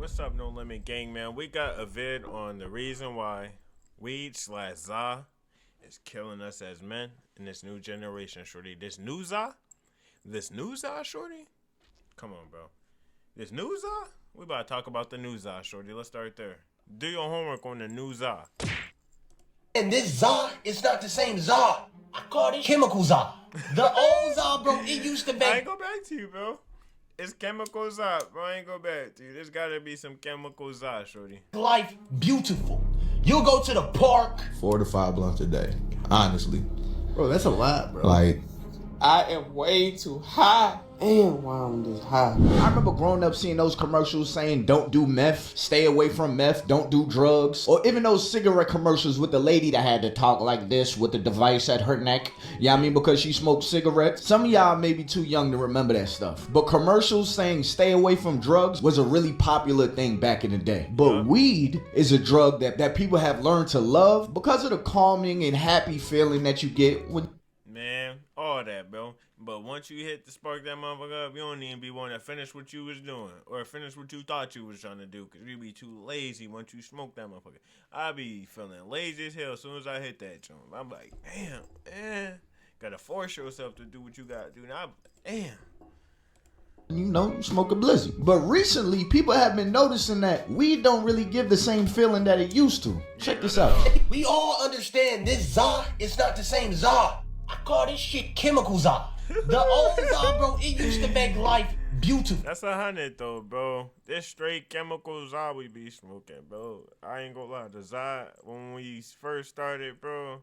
What's up, No Limit Gang, man? We got a vid on the reason why weed/za is killing us as men in this new generation, shorty. This new za, shorty? Come on, bro. This new za? We about to talk about the new za, shorty. Let's start there. Do your homework on the new za. And this za is not the same za. I call it chemical za. The old za, bro, it used to be. I ain't go back to you, bro. It's chemical za, bro. I ain't go back to you. There's gotta be some chemical za, shorty. Life beautiful. You go to the park. 4 to 5 blunts a day, honestly. Bro, that's a lot, bro. Like, I am way too high. Damn, why I'm this high. I remember growing up seeing those commercials saying don't do meth, stay away from meth, don't do drugs. Or even those cigarette commercials with the lady that had to talk like this with the device at her neck. Yeah, I mean, because she smoked cigarettes. Some of y'all may be too young to remember that stuff. But commercials saying stay away from drugs was a really popular thing back in the day. But weed is a drug that people have learned to love because of the calming and happy feeling that you get when Man, all that, bro. But once you hit the spark that motherfucker up, you don't even be wanting to finish what you was doing or finish what you thought you was trying to do because you be too lazy once you smoke that motherfucker. I be feeling lazy as hell as soon as I hit that joint. I'm like, damn, man. Gotta force yourself to do what you gotta do. Now, damn. you smoke a blizzy. But recently, people have been noticing that weed don't really give the same feeling that it used to. Check this out. We all understand this za is not the same za. I call this shit chemical za. The old za, bro, it used to make life beautiful. That's 100 though, bro. This straight chemical za we be smoking, bro. I ain't gonna lie. The za, when we first started, bro,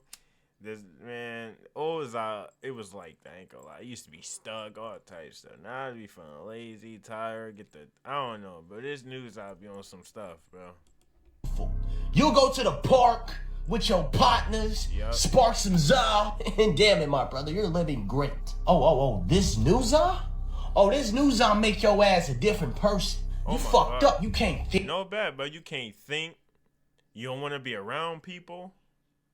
this man, old za, it was like, I ain't gonna lie. I used to be stuck, all types of stuff. Now I be feeling lazy, tired, I don't know, but this new za be on some stuff, bro. You go to the park with your partners, Yup. spark some za, and damn it, my brother, you're living great. Oh, this new za? Oh, this new za make your ass a different person. Oh You my fucked God. up, you can't think. No bad, but you can't think. You don't want to be around people.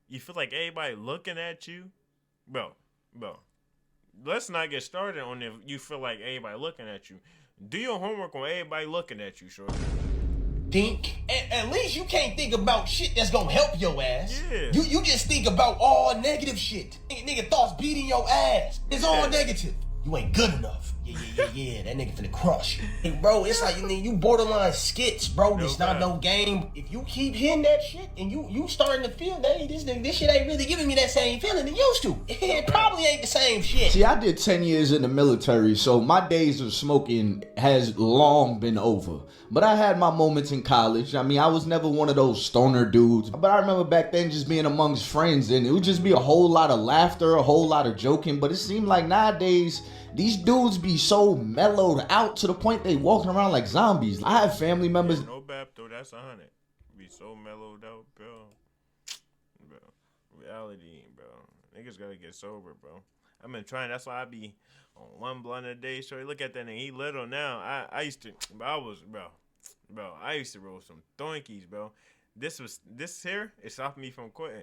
You feel like everybody looking at you. Bro. Let's not get started on if you feel like everybody looking at you. Do your homework on everybody looking at you, shorty. Think. At least you can't think about shit that's gonna help your ass. Yeah. You just think about all negative shit. Nigga thoughts beating your ass. It's all Yeah. negative. You ain't good enough. Yeah. That nigga finna crush you. Hey, bro, it's like you borderline skits, bro. It's not doubt. no game. If you keep hitting that shit and you starting to feel that hey, this shit ain't really giving me that same feeling it used to. It probably ain't the same shit. See, I did 10 years in the military, so my days of smoking has long been over. But I had my moments in college. I mean, I was never one of those stoner dudes. But I remember back then just being amongst friends, and it would just be a whole lot of laughter, a whole lot of joking. But it seemed like nowadays, these dudes be so mellowed out to the point they walking around like zombies. I have family members. No bad though, that's 100. Be so mellowed out, bro. Reality, bro. Niggas gotta get sober, bro. I've been trying. That's why I be on one blunt a day. Shorty, look at that nigga. He little now. I used to, bro. I used to roll some doinkies, bro. This here, it stopped me from quitting.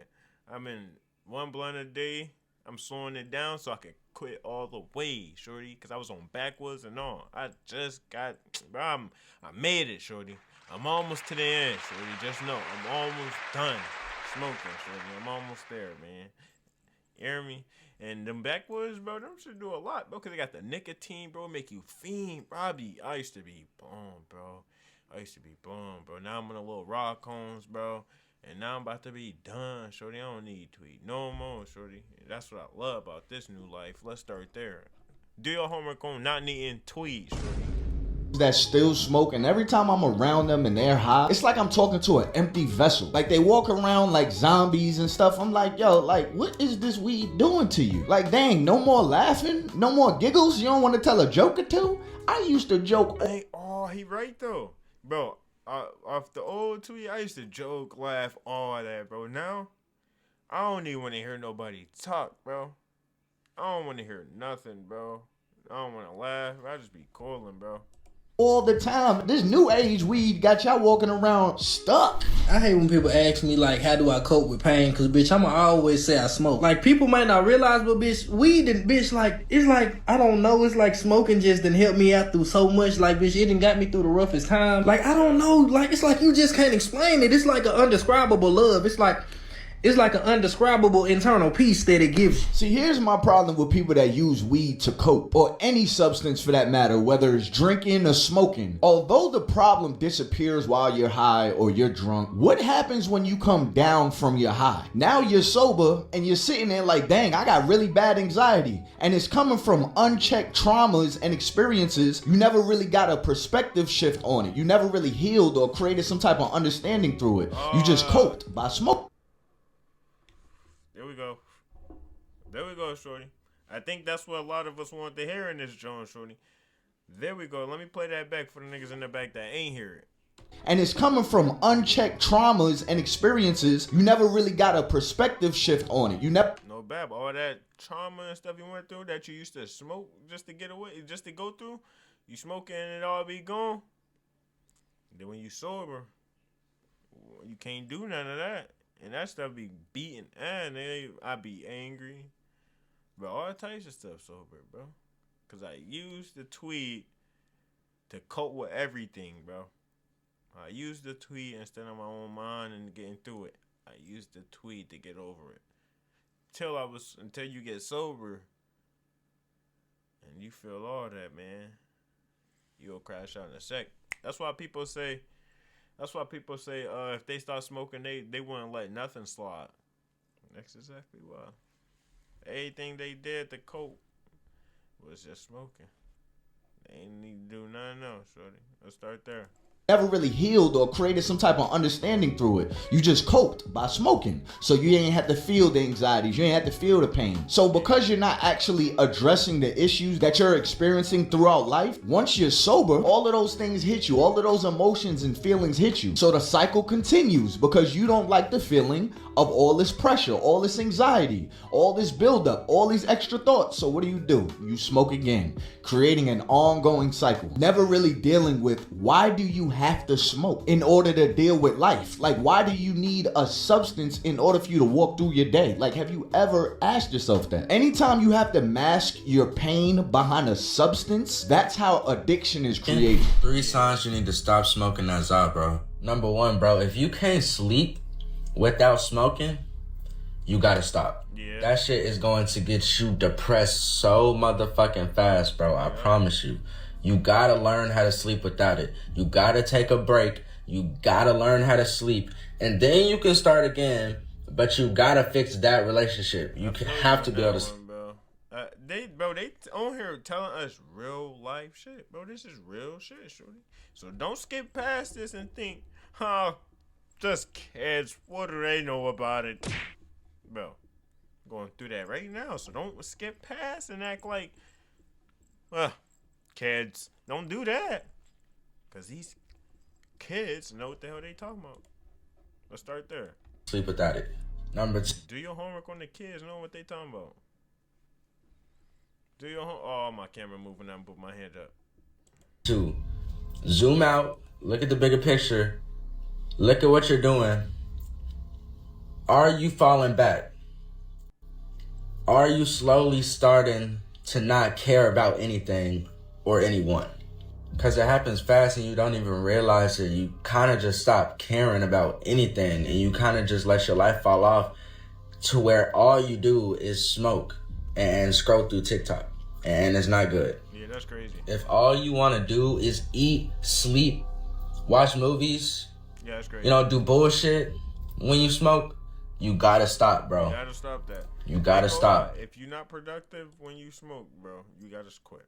I'm in one blunt a day. I'm slowing it down so I can quit all the way, shorty. Cause I was on backwoods and all. I just got, bro. I made it, shorty. I'm almost to the end, shorty. Just know, I'm almost done smoking, shorty. I'm almost there, man. You hear me? And them backwoods, bro, them should do a lot, bro. Cause they got the nicotine, bro, make you fiend. Bro, I used to be bummed, bro. Now I'm on a little rock cones, bro. And now I'm about to be done, shorty. I don't need tweet no more, shorty. That's what I love about this new life. Let's start there. Do your homework on not needing tweet, shorty. That still smoke, and every time I'm around them and they're high, it's like I'm talking to an empty vessel. Like they walk around like zombies and stuff. I'm like, yo, like what is this weed doing to you? Like dang, no more laughing, no more giggles. You don't want to tell a joke or two? I used to joke. Hey, he right though, bro. Off the old tweet, I used to joke, laugh, all that, bro. Now, I don't even want to hear nobody talk, bro. I don't want to hear nothing, bro. I don't want to laugh. I just be calling, bro. all the time. This new age weed got y'all walking around stuck. I hate when people ask me, like, how do I cope with pain? Cause, bitch, I'ma always say I smoke. Like, people might not realize, but, bitch, weed and, bitch, like, it's like, I don't know, it's like smoking just done helped me out through so much. Like, bitch, it done got me through the roughest time. Like, I don't know, like, it's like you just can't explain it. It's like an undescribable love. It's like an undescribable internal peace that it gives you. See, here's my problem with people that use weed to cope, or any substance for that matter, whether it's drinking or smoking. Although the problem disappears while you're high or you're drunk, what happens when you come down from your high? Now you're sober and you're sitting there like, dang, I got really bad anxiety. And it's coming from unchecked traumas and experiences. You never really got a perspective shift on it. You never really healed or created some type of understanding through it. You just coped by smoking. There we go, shorty. I think that's what a lot of us want to hear in this joint, shorty. There we go. Let me play that back for the niggas in the back that ain't hear it. And it's coming from unchecked traumas and experiences. You never really got a perspective shift on it. You never. No bad. All that trauma and stuff you went through that you used to smoke just to get away, just to go through, you smoking and it all be gone. Then when you sober, you can't do none of that. And that stuff be beating. And I be angry. Bro, all types of stuff sober, bro. Because I used the tweed to cope with everything, bro. I used the tweed instead of my own mind and getting through it. I used the tweed to get over it. Until you get sober and you feel all that, man, you'll crash out in a sec. That's why people say if they start smoking, they wouldn't let nothing slide. That's exactly why. Everything they did to cope was just smoking. They ain't need to do nothing else, shorty. Let's start there. Never really healed or created some type of understanding through it. You just coped by smoking. So you ain't have to feel the anxieties. You ain't have to feel the pain. So because you're not actually addressing the issues that you're experiencing throughout life, once you're sober, all of those things hit you. All of those emotions and feelings hit you. So the cycle continues because you don't like the feeling of all this pressure, all this anxiety, all this buildup, all these extra thoughts. So what do? You smoke again, creating an ongoing cycle. Never really dealing with why do you have to smoke in order to deal with life? Like, why do you need a substance in order for you to walk through your day? Like, have you ever asked yourself that? Anytime you have to mask your pain behind a substance, that's how addiction is created. 3 signs you need to stop smoking that Za, bro. Number 1, bro, if you can't sleep without smoking, you gotta stop. Yeah. That shit is going to get you depressed so motherfucking fast, bro. I promise you. You gotta learn how to sleep without it. You gotta take a break. You gotta learn how to sleep. And then you can start again, but you gotta fix that relationship. You have to be able to sleep. They on here telling us real life shit, bro. This is real shit, shorty. So don't skip past this and think, just kids, what do they know about it? Bro, going through that right now, so don't skip past and act like, kids. Don't do that. Because these kids know what the hell they talking about. Let's start there. Sleep without it. Number 2. Do your homework on the kids, know what they talking about. Do your oh, my camera moving up, put my hand up. 2. Zoom out. Look at the bigger picture. Look at what you're doing. Are you falling back? Are you slowly starting to not care about anything or anyone? Because it happens fast and you don't even realize it. You kind of just stop caring about anything and you kind of just let your life fall off to where all you do is smoke and scroll through TikTok. And it's not good. Yeah, that's crazy. If all you want to do is eat, sleep, watch movies, yeah, that's crazy. Do bullshit when you smoke, you gotta stop, bro. You gotta stop that. You gotta stop. If you're not productive when you smoke, bro, you gotta quit.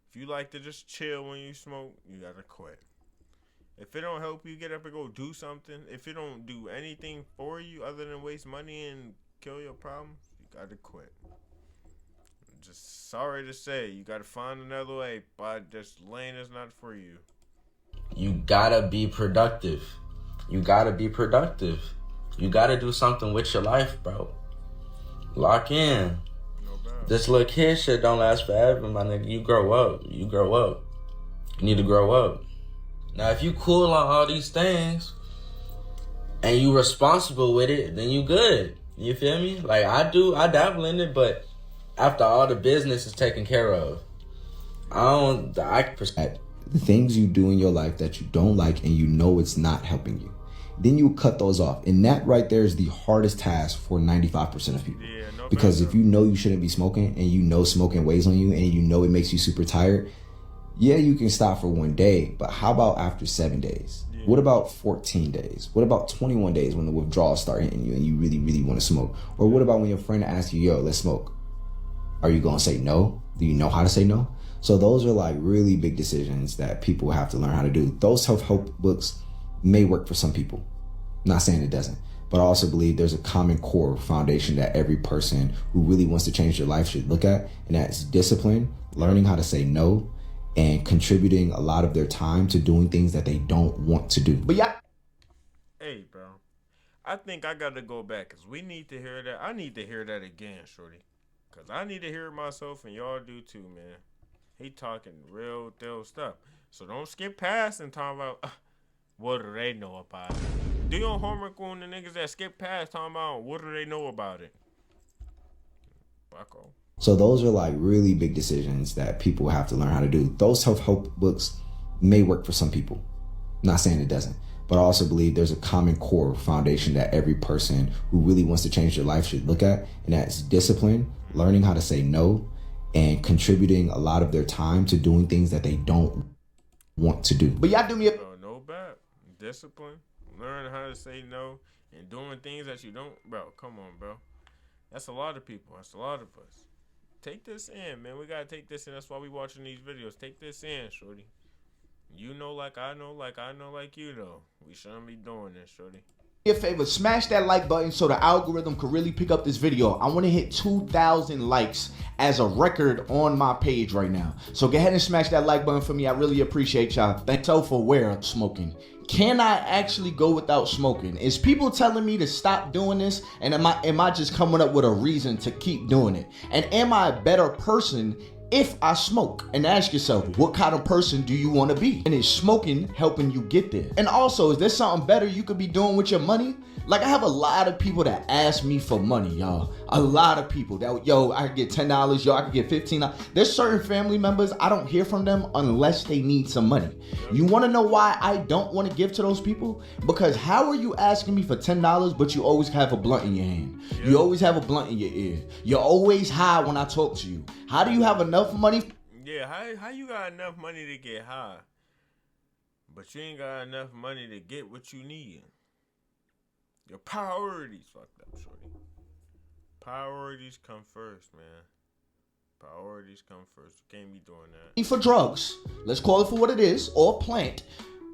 If you like to just chill when you smoke, you gotta quit. If it don't help you get up and go do something, if it don't do anything for you other than waste money and kill your problems, you gotta quit. Just sorry to say, you gotta find another way, but this lane is not for you. You gotta be productive. You gotta be productive. You gotta do something with your life, bro. Lock in. No bad. This little kid shit don't last forever, my nigga. You grow up. You grow up. You need to grow up. Now, if you cool on all these things and you responsible with it, then you good. You feel me? Like I dabble in it, but after all the business is taken care of, At the things you do in your life that you don't like and you know it's not helping you, then you cut those off. And that right there is the hardest task for 95% of people. Yeah, no Because better. if you know you shouldn't be smoking and you know smoking weighs on you and you know it makes you super tired, yeah, you can stop for one day, but how about after 7 days? Yeah. What about 14 days? What about 21 days when the withdrawals start hitting you and you really, really want to smoke? Or what about when your friend asks you, yo, let's smoke? Are you going to say no? Do you know how to say no? So those are like really big decisions that people have to learn how to do. Those self-help books may work for some people. Not saying it doesn't, but I also believe there's a common core foundation that every person who really wants to change their life should look at, and that's discipline, learning how to say no, and contributing a lot of their time to doing things that they don't want to do. But yeah. Hey, bro. I think I got to go back because we need to hear that. I need to hear that again, shorty. Because I need to hear it myself and y'all do too, man. He talking real deal stuff. So don't skip past and talk about what do they know about it. Do your homework on the niggas that skip past talking about what do they know about it. Bucko. So those are like really big decisions that people have to learn how to do. Those self-help books may work for some people. Not saying it doesn't, but I also believe there's a common core foundation that every person who really wants to change their life should look at, and that's discipline, learning how to say no, and contributing a lot of their time to doing things that they don't want to do. But y'all do me a... Bro, no bad. Discipline. Learn how to say no and doing things that you don't. Bro, come on, bro. That's a lot of people. That's a lot of us. Take this in, man. We gotta take this in. That's why we watching these videos. Take this in, shorty. You know like I know, like I know like you know. We shouldn't be doing this, shorty. Me a favor, smash that like button so the algorithm could really pick up this video. I want to hit 2,000 likes as a record on my page right now. So go ahead and smash that like button for me. I really appreciate y'all. Thanks for where smoking. Can I actually go without smoking? Is people telling me to stop doing this? And am I just coming up with a reason to keep doing it? And am I a better person if I smoke? And ask yourself, what kind of person do you want to be? And is smoking helping you get there? And also, is there something better you could be doing with your money? Like, I have a lot of people that ask me for money, y'all. A lot of people that, yo, I could get $10, yo, I could get $15. There's certain family members, I don't hear from them unless they need some money. You want to know why I don't want to give to those people? Because how are you asking me for $10, but you always have a blunt in your hand? You always have a blunt in your ear. You're always high when I talk to you. How do you have enough money? Yeah, how you got enough money to get high, but you ain't got enough money to get what you need? Your priorities fucked up, shorty. Priorities come first, man. Priorities come first. You can't be doing that. For drugs, let's call it for what it is, or plant,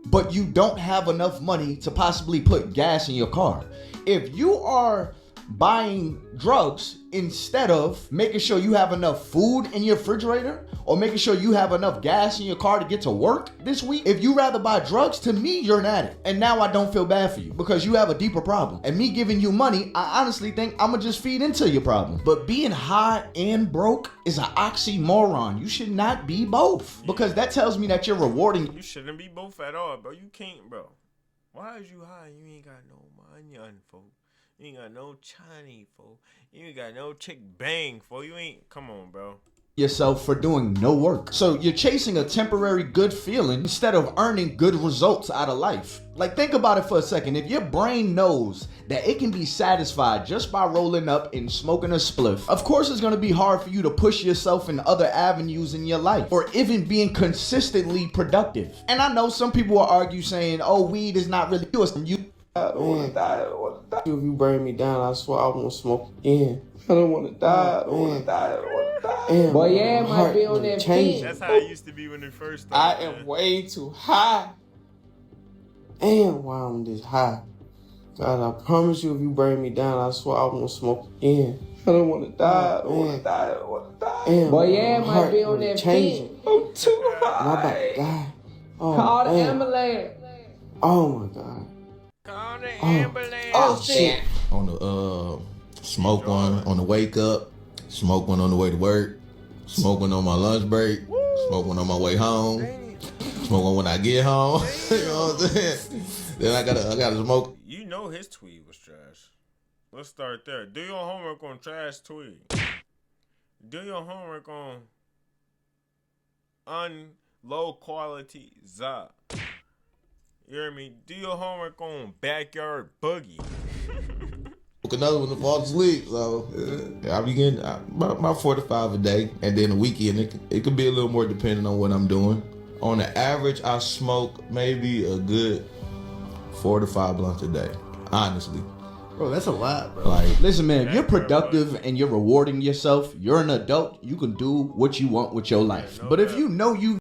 but you don't have enough money to possibly put gas in your car. If you are buying drugs instead of making sure you have enough food in your refrigerator or making sure you have enough gas in your car to get to work this week, if you rather buy drugs, to me, you're an addict. And now I don't feel bad for you because you have a deeper problem. And me giving you money, I honestly think I'm gonna just feed into your problem. But being high and broke is an oxymoron. You should not be both, because that tells me that you're rewarding. You shouldn't be both at all, bro. You can't, bro. Why is you high? You ain't got no money, folks. You ain't got no Chinese, folks. You ain't got no chick bang, folks. You ain't. Come on, bro. Yourself for doing no work. So you're chasing a temporary good feeling instead of earning good results out of life. Like, think about it for a second. If your brain knows that it can be satisfied just by rolling up and smoking a spliff, of course it's going to be hard for you to push yourself in other avenues in your life or even being consistently productive. And I know some people will argue saying, oh, weed is not really yours. You I don't want to die. I don't want to die. If you burn me down, I swear I won't smoke again. I don't want to die. I don't want to die. I don't want to die. Damn, boy, yeah, it might be on that change. That's how it used to be when it first started. I am way too high. And why I'm this high? God, I promise you, if you burn me down, I swear I won't smoke again. I don't want to die. I don't want to die. I don't want to die. Damn, boy, yeah, it might be on that changing. I'm too high. I'm about to die. Oh, call the man. ambulance. Oh my God. Call the ambulance. Oh shit. On the smoke one on the wake up, smoke one on the way to work, smoke one on my lunch break, smoke one on my way home. Smoke one when I get home. You know what I'm saying? Then I gotta smoke. You know his tweet was trash. Let's start there. Do your homework on trash tweet. Do your homework on low quality za. You hear me? Do your homework on backyard boogie. Another one to fall asleep. So I be getting about 4 to 5 a day, and then a weekend it could be a little more depending on what I'm doing. On the average, I smoke maybe a good 4 to 5 blunts a day. Honestly, Bro, that's a lot, bro. like Listen, man, if you're productive and you're rewarding yourself, you're an adult, you can do what you want with your life. But if you know you